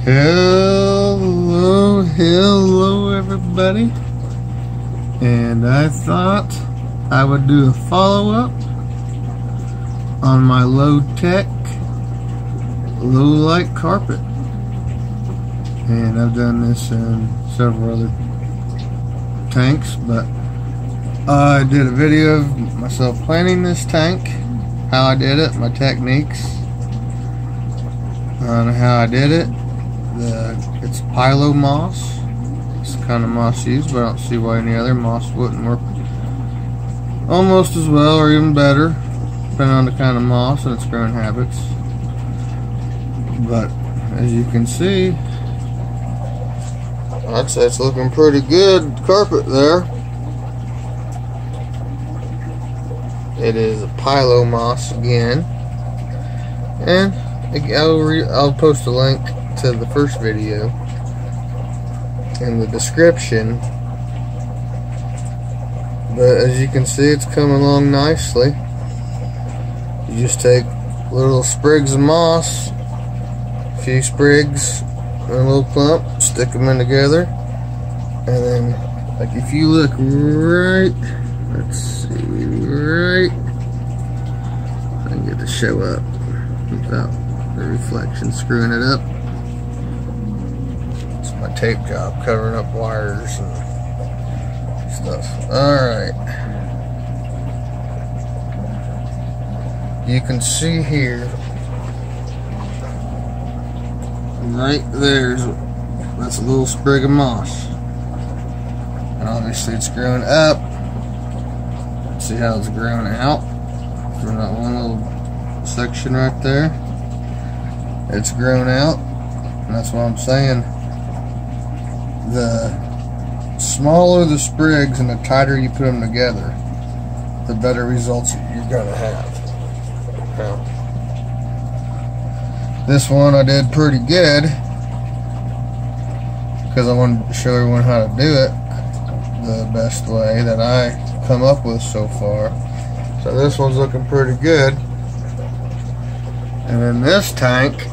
Hello everybody, and I thought I would do a follow-up on my low-tech, low-light carpet. And I've done this in several other tanks, but I did a video of myself planning this tank, how I did it, my techniques on how I did it. It's Pilo moss. It's the kind of moss used, but I don't see why any other moss wouldn't work almost as well or even better, depending on the kind of moss and its growing habits. But as you can see, I'd say it's looking pretty good carpet there. It is a Pilo moss again, and I'll post a link to the first video in the description. But as you can see, it's coming along nicely. You just take little sprigs of moss, a few sprigs and a little clump, stick them in together, and then, like, if you look right, let's see, right, I can get to show up without the reflection screwing it up. It's my tape job covering up wires and stuff. Alright, you can see here, right there's, that's a little sprig of moss, and obviously it's growing up. See how it's growing out from that one little section right there. It's grown out, and that's what I'm saying. The smaller the sprigs and the tighter you put them together, the better results you're gonna have. Okay. This one I did pretty good because I wanted to show everyone how to do it the best way that I come up with so far. So this one's looking pretty good. And then this tank,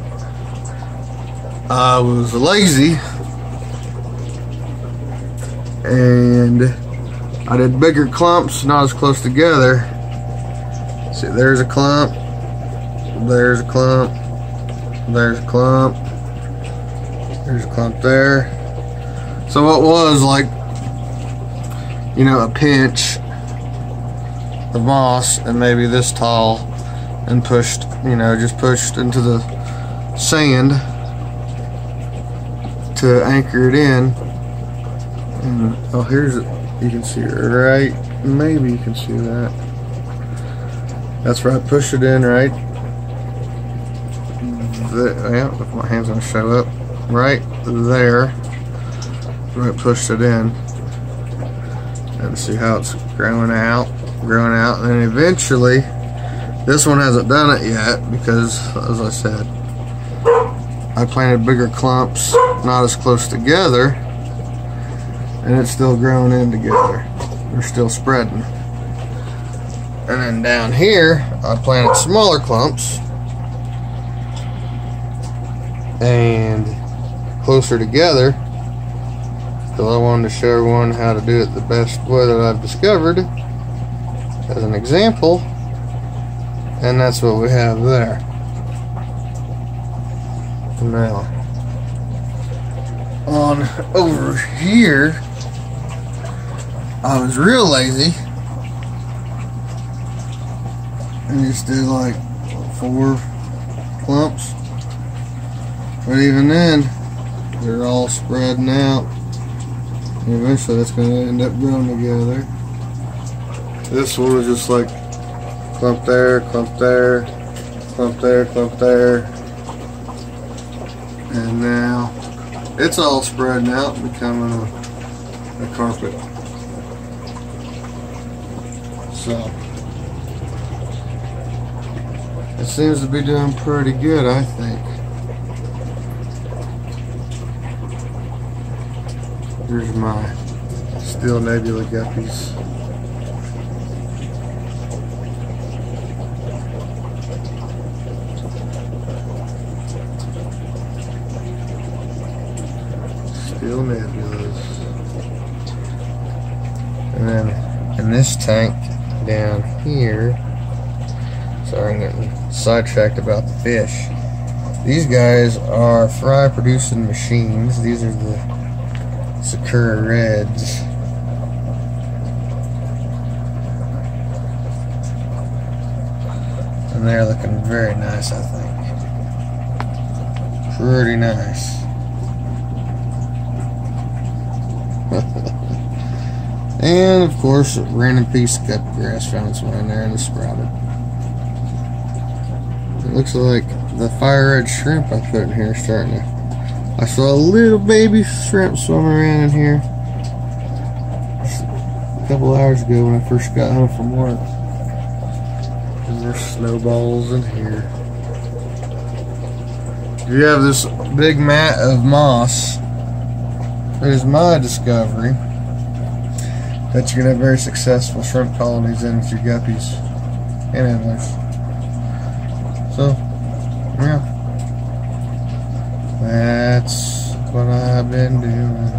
I was lazy and I did bigger clumps, not as close together. See, there's a clump, there's a clump, there's a clump, there's a clump there. So it was like, you know, a pinch of moss and maybe this tall, and pushed, you know, just pushed into the sand to anchor it in. And oh, here's it. You can see it right, maybe you can see that. That's where I pushed it in, right? Yeah, if my hand's gonna show up, right there, where I pushed it in. And see how it's growing out, and then eventually, this one hasn't done it yet because, as I said, I planted bigger clumps, not as close together, and it's still growing in together. They're still spreading. And then down here, I planted smaller clumps and closer together, because I wanted to show everyone how to do it the best way that I've discovered as an example, and that's what we have there. Now, on over here, I was real lazy and just did like 4 clumps, but even then, they're all spreading out. Eventually that's going to end up growing together. This one was just like clump there, clump there, clump there, clump there. And now it's all spreading out and becoming a carpet. So it seems to be doing pretty good, I think. Here's my steel nebula guppies. still nebulous. And then in this tank down here, sorry, I'm getting sidetracked about the fish. These guys are fry producing machines. These are the Sakura Reds. And they're looking very nice, I think. Pretty nice. And of course, a random piece of cup grass, found some in there and it sprouted. It looks like the fire red shrimp I put in here is starting to. I saw a little baby shrimp swimming around in here just a couple hours ago when I first got home from work. And there's snowballs in here. You have this big mat of moss. It is my discovery that you can have very successful shrimp colonies in with your guppies and antlers. So, yeah, that's what I've been doing.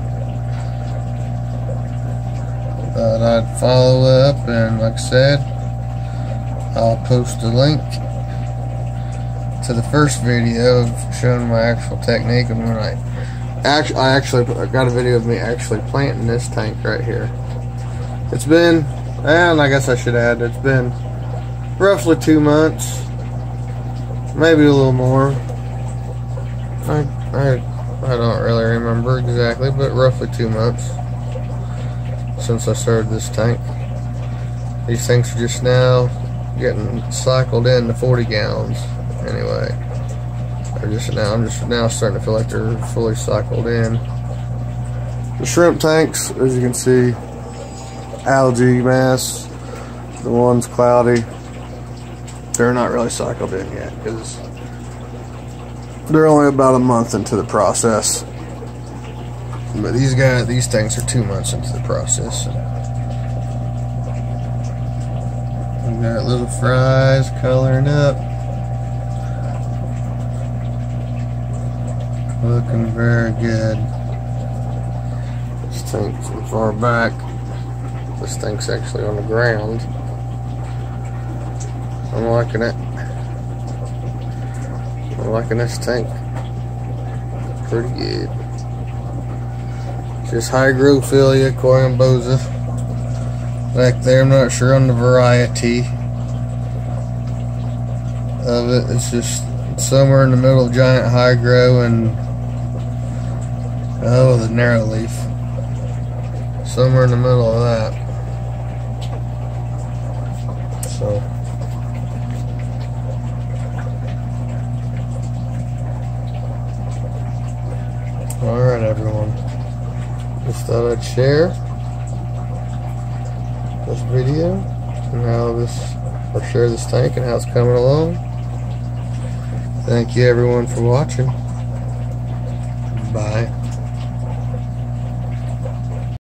Thought I'd follow up, and like I said, I'll post a link to the first video of showing my actual technique. And when I actually got a video of me actually planting this tank right here. It's been, and I guess I should add, it's been roughly 2 months, maybe a little more. I don't really remember exactly, but roughly 2 months since I started this tank. These things are just now getting cycled into 40 gallons. Anyway, I'm just now starting to feel like they're fully cycled in. The shrimp tanks, as you can see, algae mass. The one's cloudy. They're not really cycled in yet because they're only about a month into the process. But these tanks are 2 months into the process. We got little fries coloring up. Looking very good. This tank's from far back. This tank's actually on the ground. I'm liking it. I'm liking this tank. Pretty good. Just Hygrophila coryambosa back there. I'm not sure on the variety of it. It's just somewhere in the middle of giant hygro and the narrow leaf. Somewhere in the middle of that. So alright, everyone. Just thought I'd share this video and share this tank and how it's coming along. Thank you everyone for watching. Bye.